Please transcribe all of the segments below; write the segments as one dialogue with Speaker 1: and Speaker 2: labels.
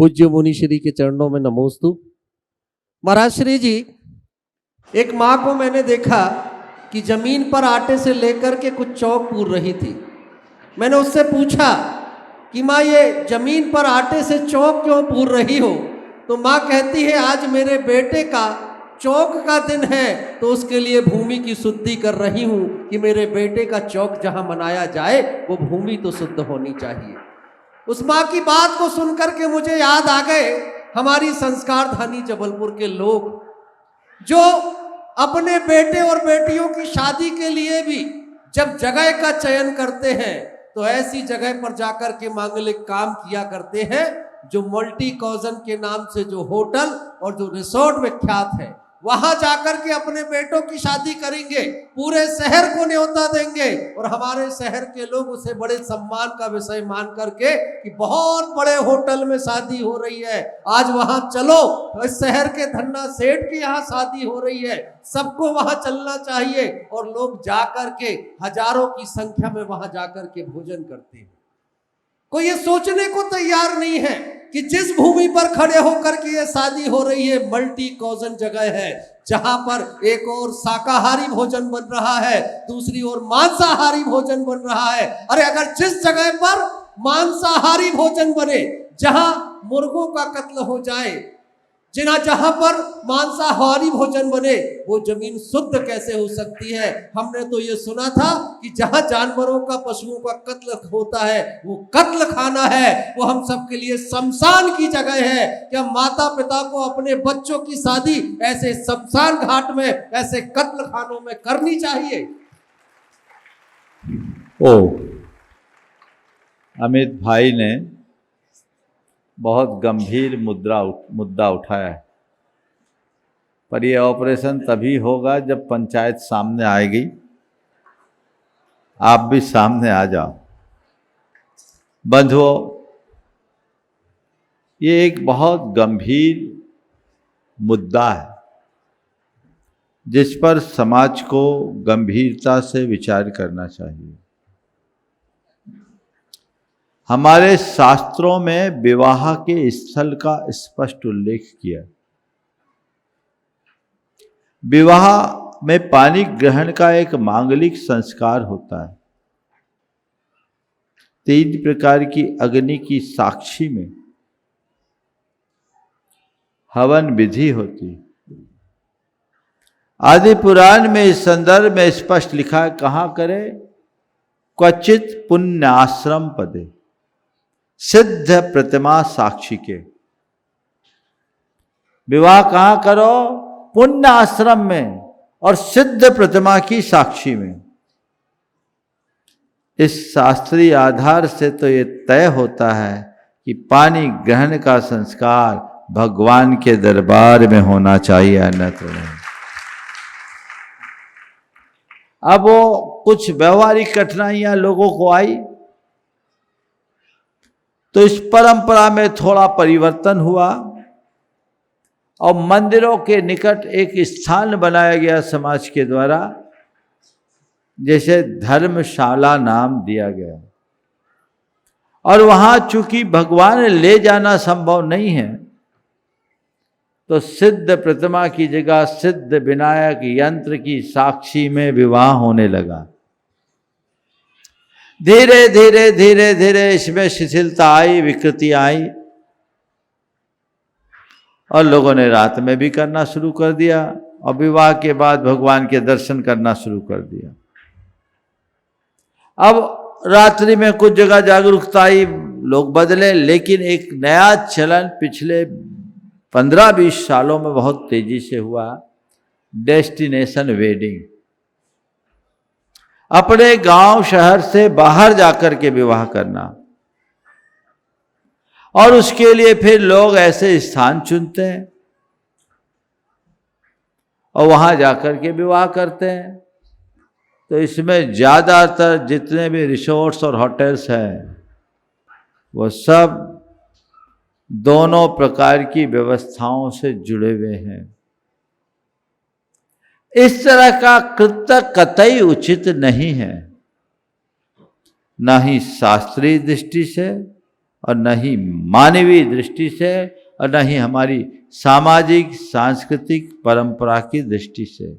Speaker 1: पूज्य मुनि श्री के चरणों में नमोस्तु। महाराज श्री जी, एक माँ को मैंने देखा कि जमीन पर आटे से लेकर के कुछ चौक पूर रही थी। मैंने उससे पूछा कि माँ, ये जमीन पर आटे से चौक क्यों पूर रही हो? तो माँ कहती है, आज मेरे बेटे का चौक का दिन है, तो उसके लिए भूमि की शुद्धि कर रही हूँ कि मेरे बेटे का चौक जहाँ मनाया जाए वो भूमि तो शुद्ध होनी चाहिए। उस माँ की बात को सुनकर के मुझे याद आ गए हमारी संस्कार धनी जबलपुर के लोग, जो अपने बेटे और बेटियों की शादी के लिए भी जब जगह का चयन करते हैं तो ऐसी जगह पर जाकर के मांगलिक काम किया करते हैं जो मल्टी कॉजन के नाम से जो होटल और जो रिसोर्ट विख्यात है, वहां जाकर के अपने बेटों की शादी करेंगे, पूरे शहर को न्योता देंगे और हमारे शहर के लोग उसे बड़े सम्मान का विषय मान करके कि बहुत बड़े होटल में शादी हो रही है, आज वहां चलो, इस शहर के धन्ना सेठ के यहाँ शादी हो रही है, सबको वहां चलना चाहिए। और लोग जाकर के हजारों की संख्या में वहां जाकर के भोजन करते हैं। कोई ये सोचने को तैयार नहीं है कि जिस भूमि पर खड़े होकर के ये शादी हो रही है मल्टी कॉजन जगह है, जहां पर एक और शाकाहारी भोजन बन रहा है, दूसरी ओर मांसाहारी भोजन बन रहा है। अरे अगर जिस जगह पर मांसाहारी भोजन बने, जहां मुर्गों का कत्ल हो जाए, जहां पर मांसाहारी भोजन बने, वो जमीन शुद्ध कैसे हो सकती है? हमने तो ये सुना था कि जहां जानवरों का, पशुओं का कत्ल होता है वो कत्ल खाना है, वो हम सब के लिए शमशान की जगह है। क्या माता पिता को अपने बच्चों की शादी ऐसे शमशान घाट में, ऐसे कत्ल खानों में करनी चाहिए?
Speaker 2: अमित भाई ने बहुत गंभीर मुद्दा उठाया है, पर यह ऑपरेशन तभी होगा जब पंचायत सामने आएगी। आप भी सामने आ जाओ। बंधुओं, ये एक बहुत गंभीर मुद्दा है जिस पर समाज को गंभीरता से विचार करना चाहिए। हमारे शास्त्रों में विवाह के स्थल का स्पष्ट उल्लेख किया। विवाह में पानी ग्रहण का एक मांगलिक संस्कार होता है। 3 प्रकार की अग्नि की साक्षी में हवन विधि होती। आदि पुराण में इस संदर्भ में स्पष्ट लिखा है, कहाँ करे? क्वचित पुण्याश्रम पदे, सिद्ध प्रतिमा साक्षी के। विवाह कहाँ करो? पुण्य आश्रम में और सिद्ध प्रतिमा की साक्षी में। इस शास्त्रीय आधार से तो ये तय होता है कि पानी ग्रहण का संस्कार भगवान के दरबार में होना चाहिए, अन्यथा नहीं। अब वो कुछ व्यवहारिक कठिनाइयां लोगों को आई तो इस परंपरा में थोड़ा परिवर्तन हुआ और मंदिरों के निकट एक स्थान बनाया गया समाज के द्वारा, जैसे धर्मशाला नाम दिया गया। और वहां चूंकि भगवान ले जाना संभव नहीं है तो सिद्ध प्रतिमा की जगह सिद्ध विनायक यंत्र की साक्षी में विवाह होने लगा। धीरे धीरे धीरे धीरे इसमें शिथिलता आई, विकृति आई और लोगों ने रात में भी करना शुरू कर दिया और विवाह के बाद भगवान के दर्शन करना शुरू कर दिया। अब रात्रि में कुछ जगह जागरूकता आई, लोग बदले, लेकिन एक नया चलन पिछले 15-20 सालों में बहुत तेजी से हुआ, डेस्टिनेशन वेडिंग। अपने गांव शहर से बाहर जाकर के विवाह करना, और उसके लिए फिर लोग ऐसे स्थान चुनते हैं और वहां जाकर के विवाह करते हैं। तो इसमें ज़्यादातर जितने भी रिसोर्ट्स और होटल्स हैं वो सब दोनों प्रकार की व्यवस्थाओं से जुड़े हुए हैं। इस तरह का कृत्य कतई उचित नहीं है, ना ही शास्त्रीय दृष्टि से और न ही मानवीय दृष्टि से और न ही हमारी सामाजिक सांस्कृतिक परंपरा की दृष्टि से।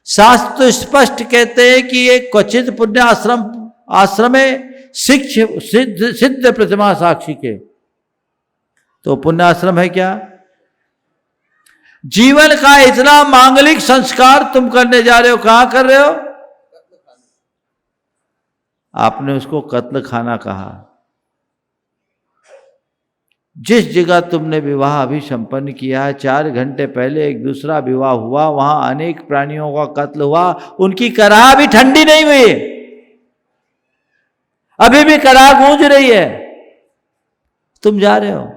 Speaker 2: शास्त्र तो स्पष्ट कहते हैं कि ये क्वचित पुण्य आश्रमे सिद्ध प्रतिमा साक्षी के। तो पुण्य आश्रम है क्या? जीवन का इतना मांगलिक संस्कार तुम करने जा रहे हो, कहां कर रहे हो? आपने उसको कत्ल खाना कहा। जिस जगह तुमने विवाह अभी संपन्न किया है, 4 घंटे पहले एक दूसरा विवाह हुआ, वहां अनेक प्राणियों का कत्ल हुआ, उनकी कराह भी ठंडी नहीं हुई, अभी भी कराह गूंज रही है। तुम जा रहे हो,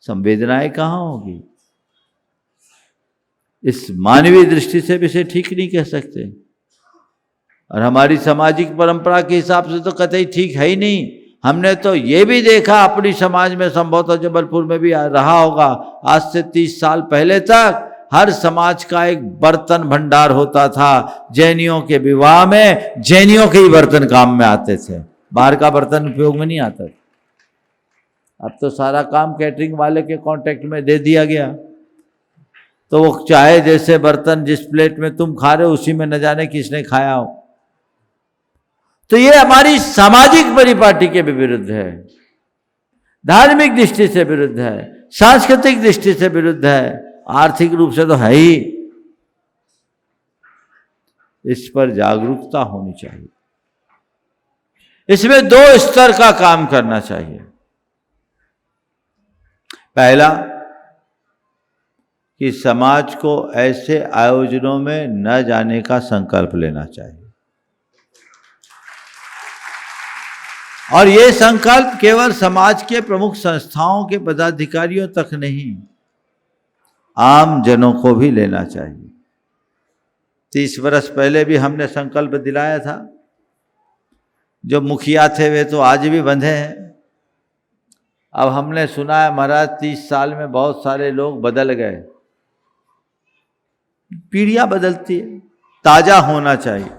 Speaker 2: संवेदनाएं कहां होगी? इस मानवीय दृष्टि से भी इसे ठीक नहीं कह सकते, और हमारी सामाजिक परंपरा के हिसाब से तो कतई ठीक है ही नहीं। हमने तो ये भी देखा अपनी समाज में, संभवतः जबलपुर में भी रहा होगा, आज से 30 साल पहले तक हर समाज का एक बर्तन भंडार होता था। जैनियों के विवाह में जैनियों के ही बर्तन काम में आते थे, बाहर का बर्तन उपयोग में नहीं आता था। अब तो सारा काम कैटरिंग वाले के कांटेक्ट में दे दिया गया, तो वो चाहे जैसे बर्तन जिस प्लेट में तुम खा रहे हो उसी में न जाने किसने खाया हो। तो ये हमारी सामाजिक परिपाटी के भी विरुद्ध है, धार्मिक दृष्टि से विरुद्ध है, सांस्कृतिक दृष्टि से विरुद्ध है, आर्थिक रूप से तो है ही। इस पर जागरूकता होनी चाहिए। इसमें 2 स्तर का काम करना चाहिए। पहला कि समाज को ऐसे आयोजनों में न जाने का संकल्प लेना चाहिए, और ये संकल्प केवल समाज के प्रमुख संस्थाओं के पदाधिकारियों तक नहीं, आम जनों को भी लेना चाहिए। 30 वर्ष पहले भी हमने संकल्प दिलाया था, जो मुखिया थे वे तो आज भी बंधे हैं। अब हमने सुना है महाराज 30 साल में बहुत सारे लोग बदल गए। पीढ़ियां बदलती है, ताजा होना चाहिए।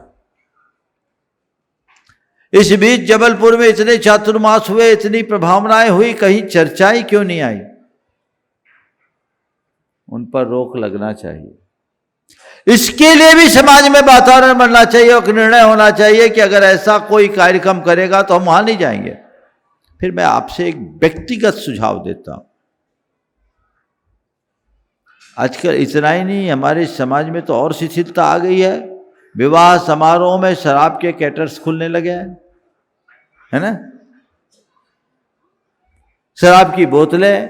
Speaker 2: इस बीच जबलपुर में इतने चातुर्मास हुए, इतनी प्रभावनाएं हुई, कहीं चर्चाएं क्यों नहीं आई? उन पर रोक लगना चाहिए। इसके लिए भी समाज में वातावरण बनना चाहिए और निर्णय होना चाहिए कि अगर ऐसा कोई कार्यक्रम करेगा तो हम वहां नहीं जाएंगे। फिर मैं आपसे एक व्यक्तिगत सुझाव देता हूं। आजकल इतना ही नहीं, हमारे समाज में तो और शिथिलता आ गई है। विवाह समारोह में शराब के कैटर्स खुलने लगे हैं, है ना? शराब की बोतलें,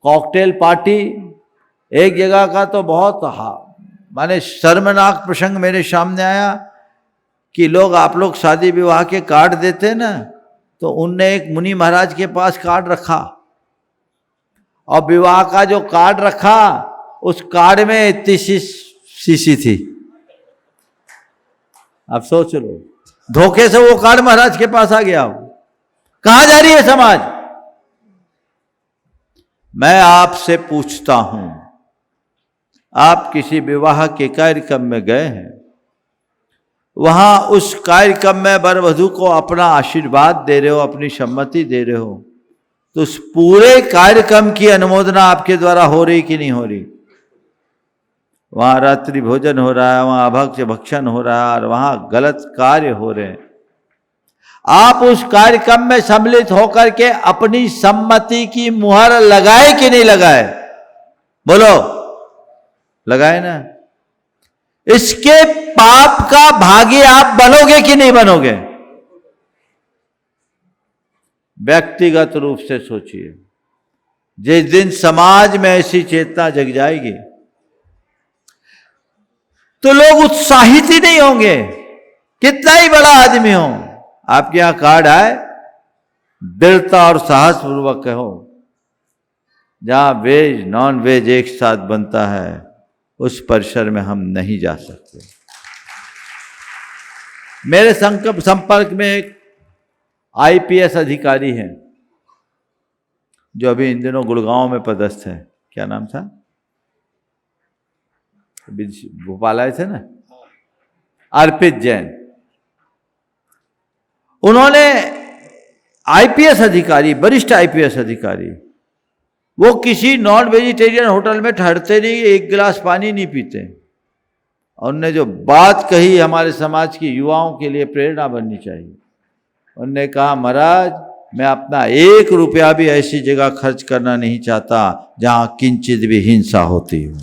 Speaker 2: कॉकटेल पार्टी। एक जगह का तो बहुत माने शर्मनाक प्रसंग मेरे सामने आया कि आप लोग शादी विवाह के कार्ड देते ना, तो उनने एक मुनि महाराज के पास कार्ड रखा, और विवाह का जो कार्ड रखा उस कार्ड में इतनी शीशी थी। अब सोच लो, धोखे से वो कार्ड महाराज के पास आ गया। कहां जा रही है समाज? मैं आपसे पूछता हूं, आप किसी विवाह के कार्यक्रम में गए हैं, वहां उस कार्यक्रम में वर वधू को अपना आशीर्वाद दे रहे हो, अपनी सम्मति दे रहे हो, तो उस पूरे कार्यक्रम की अनुमोदना आपके द्वारा हो रही कि नहीं हो रही? वहां रात्रि भोजन हो रहा है, वहां अभक्ष्य भक्षण हो रहा है, और वहां गलत कार्य हो रहे हैं। आप उस कार्यक्रम में सम्मिलित होकर के अपनी सम्मति की मुहर लगाए कि नहीं लगाए? बोलो, लगाए ना? इसके पाप का भागी आप बनोगे कि नहीं बनोगे? व्यक्तिगत रूप से सोचिए। जिस दिन समाज में ऐसी चेतना जग जाएगी तो लोग उत्साहित ही नहीं होंगे, कितना ही बड़ा आदमी हो। आपके यहां कार्ड आए, दृढ़ता और साहस पूर्वक कहो। जहां वेज नॉन वेज एक साथ बनता है उस परिसर में हम नहीं जा सकते। मेरे संपर्क में एक IPS अधिकारी हैं जो अभी इन दिनों गुड़गांव में पदस्थ है। क्या नाम था? भोपाल आए थे ना, अर्पित जैन। उन्होंने आईपीएस अधिकारी, वरिष्ठ आईपीएस अधिकारी, वो किसी नॉन वेजिटेरियन होटल में ठहरते नहीं, एक गिलास पानी नहीं पीते। और उनने जो बात कही हमारे समाज की युवाओं के लिए प्रेरणा बननी चाहिए। उनने कहा, महाराज मैं अपना 1 रुपया भी ऐसी जगह खर्च करना नहीं चाहता जहां किंचित भी हिंसा होती हो।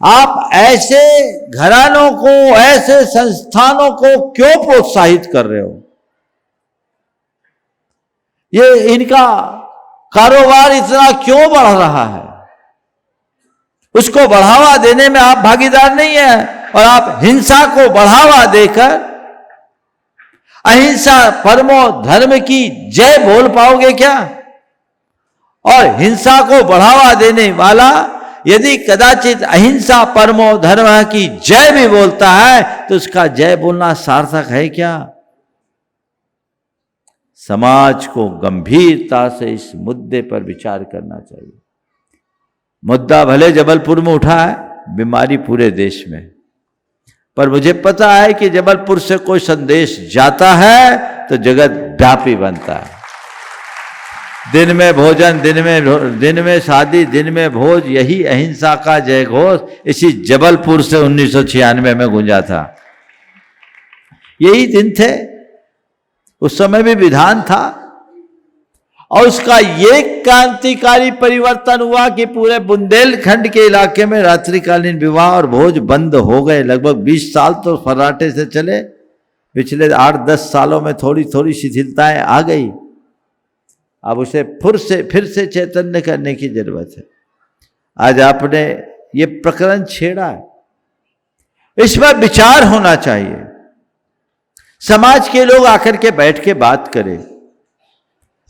Speaker 2: आप ऐसे घरानों को, ऐसे संस्थानों को क्यों प्रोत्साहित कर रहे हो? ये इनका कारोबार इतना क्यों बढ़ रहा है? उसको बढ़ावा देने में आप भागीदार नहीं है और आप हिंसा को बढ़ावा देकर अहिंसा परमो धर्म की जय बोल पाओगे क्या? और हिंसा को बढ़ावा देने वाला यदि कदाचित अहिंसा परमो धर्म की जय भी बोलता है तो उसका जय बोलना सार्थक है क्या? समाज को गंभीरता से इस मुद्दे पर विचार करना चाहिए। मुद्दा भले जबलपुर में उठा है, बीमारी पूरे देश में, पर मुझे पता है कि जबलपुर से कोई संदेश जाता है तो जगत व्यापी बनता है। दिन में भोजन, दिन में शादी, दिन में भोज, यही अहिंसा का जय घोष इसी जबलपुर से 1996 में गूंजा था। यही दिन थे, उस समय भी विधान था और उसका ये क्रांतिकारी परिवर्तन हुआ कि पूरे बुंदेलखंड के इलाके में रात्रिकालीन विवाह और भोज बंद हो गए। लगभग 20 साल तो फर्राटे से चले, पिछले 8-10 सालों में थोड़ी थोड़ी शिथिलताएं आ गई। अब उसे फिर से चैतन्य करने की जरूरत है। आज आपने ये प्रकरण छेड़ा है, इस पर विचार होना चाहिए। समाज के लोग आकर के बैठ के बात करें।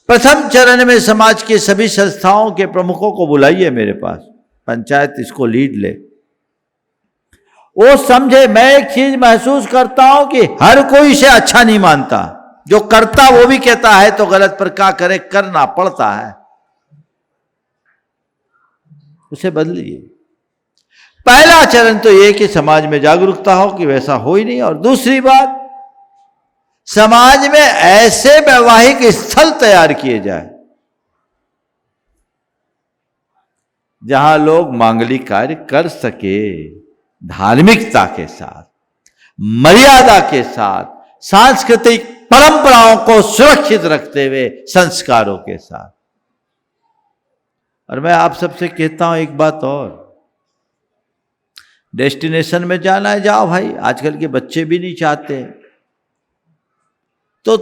Speaker 2: प्रथम चरण में समाज के सभी संस्थाओं के प्रमुखों को बुलाइए मेरे पास, पंचायत इसको लीड ले, वो समझे। मैं एक चीज महसूस करता हूं कि हर कोई इसे अच्छा नहीं मानता, जो करता वो भी कहता है तो गलत, पर क्या करे, करना पड़ता है। उसे बदलिए। पहला चरण तो यह कि समाज में जागरूकता हो कि वैसा हो ही नहीं। और दूसरी बात, समाज में ऐसे वैवाहिक स्थल तैयार किए जाए जहां लोग मांगलिक कार्य कर सके, धार्मिकता के साथ, मर्यादा के साथ, सांस्कृतिक परंपराओं को सुरक्षित रखते हुए, संस्कारों के साथ। और मैं आप सबसे कहता हूं एक बात और, डेस्टिनेशन में जाना है जाओ भाई, आजकल के बच्चे भी नहीं चाहते। तो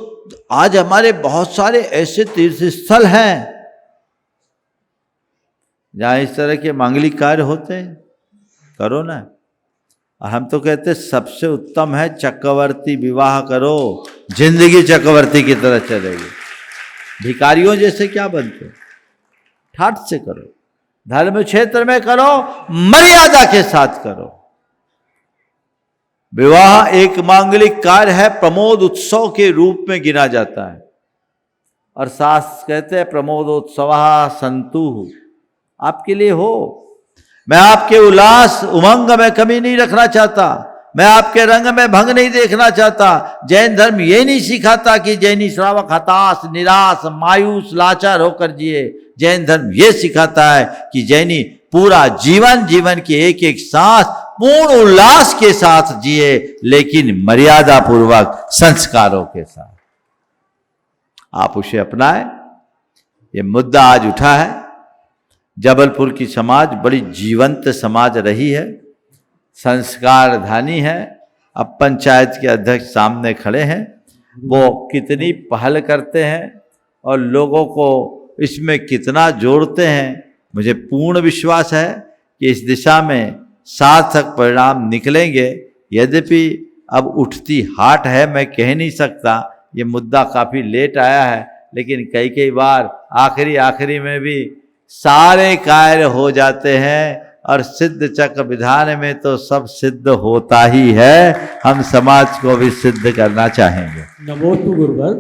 Speaker 2: आज हमारे बहुत सारे ऐसे तीर्थ स्थल हैं जहां इस तरह के मांगलिक कार्य होते हैं, करो ना। और हम तो कहते सबसे उत्तम है चक्रवर्ती विवाह करो, जिंदगी चक्रवर्ती की तरह चलेगी। भिखारियों जैसे क्या बनते, ठाठ से करो, धर्म क्षेत्र में करो, मर्यादा के साथ करो। विवाह एक मांगलिक कार्य है, प्रमोद उत्सव के रूप में गिना जाता है। और शास्त्र कहते हैं प्रमोदोत्सवः सन्तु, आपके लिए हो। मैं आपके उल्लास उमंग में कमी नहीं रखना चाहता, मैं आपके रंग में भंग नहीं देखना चाहता। जैन धर्म ये नहीं सिखाता कि जैनी श्रावक हताश, निराश, मायूस, लाचार होकर जिए। जैन धर्म ये सिखाता है कि जैनी पूरा जीवन के एक एक सांस पूर्ण उल्लास के साथ जिए, लेकिन मर्यादा पूर्वक, संस्कारों के साथ। आप उसे अपनाएं। ये मुद्दा आज उठा है। जबलपुर की समाज बड़ी जीवंत समाज रही है, संस्कार धानी है। अब पंचायत के अध्यक्ष सामने खड़े हैं, वो कितनी पहल करते हैं और लोगों को इसमें कितना जोड़ते हैं। मुझे पूर्ण विश्वास है कि इस दिशा में सार्थक परिणाम निकलेंगे। यद्यपि अब उठती हाट है, मैं कह नहीं सकता, ये मुद्दा काफ़ी लेट आया है, लेकिन कई बार आखिरी में भी सारे कार्य हो जाते हैं। और सिद्ध चक्र विधान में तो सब सिद्ध होता ही है। हम समाज को भी सिद्ध करना चाहेंगे।
Speaker 3: नमोस्तु गुरुवर।